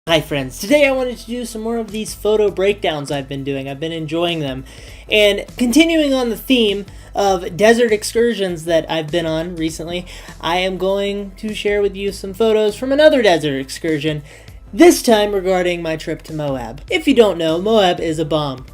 Hi friends, today I wanted to do some more of these photo breakdowns I've been doing. I've been enjoying them. And continuing on the theme of desert excursions that I've been on recently, I am going to share with you some photos from another desert excursion, this time regarding my trip to Moab. If you don't know, Moab is a bomb.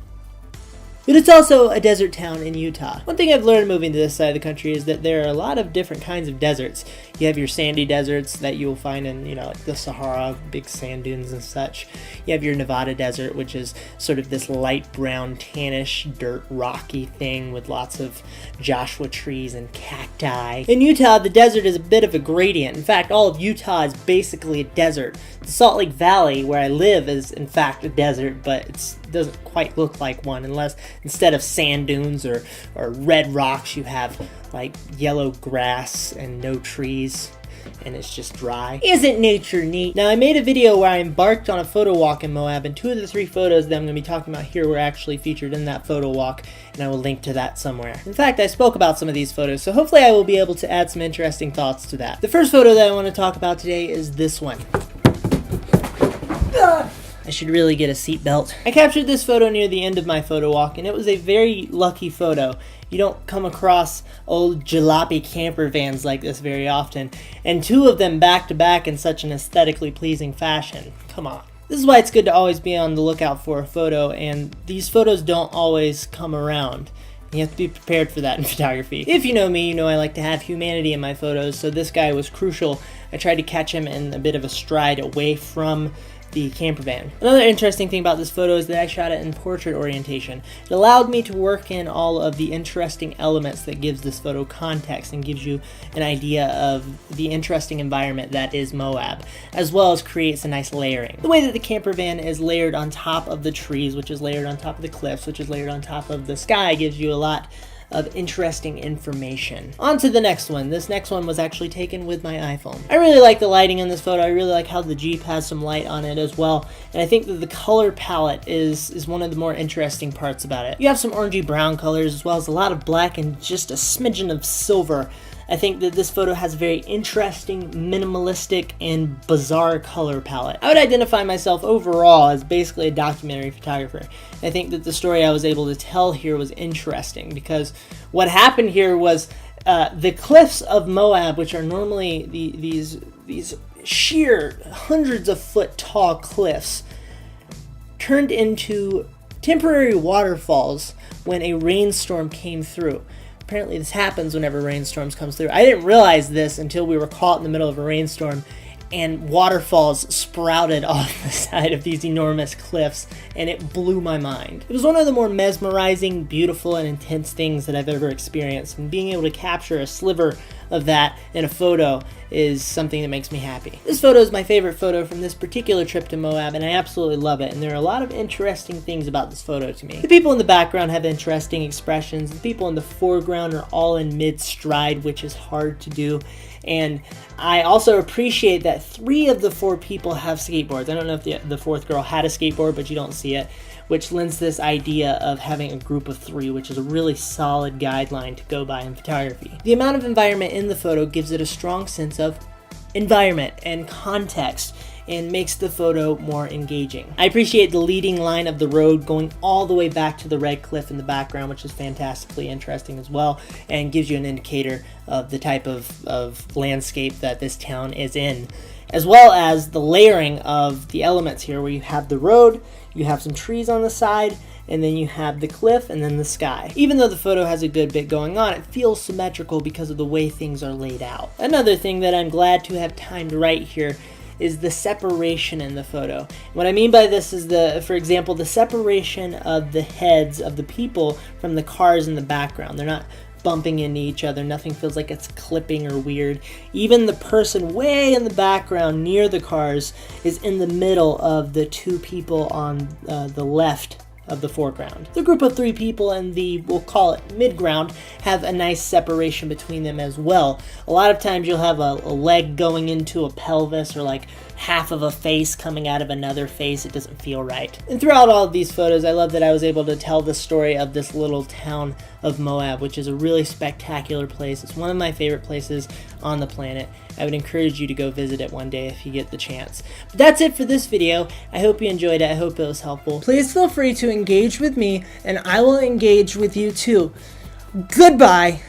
But it's also a desert town in Utah. One thing I've learned moving to this side of the country is that there are a lot of different kinds of deserts. You have your sandy deserts that you'll find in, like the Sahara, big sand dunes and such. You have your Nevada desert, which is sort of this light brown, tannish, dirt, rocky thing with lots of Joshua trees and cacti. In Utah, the desert is a bit of a gradient. In fact, all of Utah is basically a desert. The Salt Lake Valley, where I live, is in fact a desert, but it doesn't quite look like one unless instead of sand dunes or red rocks, you have like yellow grass and no trees, and it's just dry. Isn't nature neat? Now, I made a video where I embarked on a photo walk in Moab, and 2 of the 3 photos that I'm going to be talking about here were actually featured in that photo walk, and I will link to that somewhere. In fact, I spoke about some of these photos, so hopefully I will be able to add some interesting thoughts to that. The first photo that I want to talk about today is this one. I should really get a seatbelt. I captured this photo near the end of my photo walk, and it was a very lucky photo. You don't come across old jalopy camper vans like this very often, and 2 of them back to back in such an aesthetically pleasing fashion. Come on. This is why it's good to always be on the lookout for a photo, and these photos don't always come around. You have to be prepared for that in photography. If you know me, you know I like to have humanity in my photos, so this guy was crucial. I tried to catch him in a bit of a stride away from the camper van. Another interesting thing about this photo is that I shot it in portrait orientation. It allowed me to work in all of the interesting elements that gives this photo context and gives you an idea of the interesting environment that is Moab, as well as creates a nice layering. The way that the camper van is layered on top of the trees, which is layered on top of the cliffs, which is layered on top of the sky, gives you a lot of interesting information. On to the next one. This next one was actually taken with my iPhone. I really like the lighting in this photo. I really like how the Jeep has some light on it as well. And I think that the color palette is one of the more interesting parts about it. You have some orangey brown colors as well as a lot of black and just a smidgen of silver. I think that this photo has a very interesting, minimalistic, and bizarre color palette. I would identify myself overall as basically a documentary photographer. I think that the story I was able to tell here was interesting because what happened here was the cliffs of Moab, which are normally these sheer hundreds of foot tall cliffs, turned into temporary waterfalls when a rainstorm came through. Apparently this happens whenever rainstorms comes through. I didn't realize this until we were caught in the middle of a rainstorm and waterfalls sprouted off the side of these enormous cliffs, and it blew my mind. It was one of the more mesmerizing, beautiful, and intense things that I've ever experienced, and being able to capture a sliver of that in a photo is something that makes me happy. This photo is my favorite photo from this particular trip to Moab, and I absolutely love it, and there are a lot of interesting things about this photo to me. The people in the background have interesting expressions. The people in the foreground are all in mid-stride, which is hard to do. And I also appreciate that 3 of the 4 people have skateboards. I don't know if the 4th girl had a skateboard, but you don't see it, which lends this idea of having a group of 3, which is a really solid guideline to go by in photography. The amount of environment in the photo gives it a strong sense of environment and context and makes the photo more engaging. I appreciate the leading line of the road going all the way back to the red cliff in the background, which is fantastically interesting as well, and gives you an indicator of the type of landscape that this town is in, as well as the layering of the elements here, where you have the road, you have some trees on the side, and then you have the cliff and then the sky. Even though the photo has a good bit going on, it feels symmetrical because of the way things are laid out. Another thing that I'm glad to have timed right here is the separation in the photo. What I mean by this is for example, the separation of the heads of the people from the cars in the background. They're not bumping into each other. Nothing feels like it's clipping or weird. Even the person way in the background near the cars is in the middle of the 2 people on the left of the foreground. The group of 3 people in the, we'll call it midground, have a nice separation between them as well. A lot of times you'll have a leg going into a pelvis, or like half of a face coming out of another face. It doesn't feel right. And throughout all of these photos, I love that I was able to tell the story of this little town of Moab, which is a really spectacular place. It's one of my favorite places on the planet. I would encourage you to go visit it one day if you get the chance. But that's it for this video. I hope you enjoyed it. I hope it was helpful. Please feel free to engage with me, and I will engage with you too. Goodbye.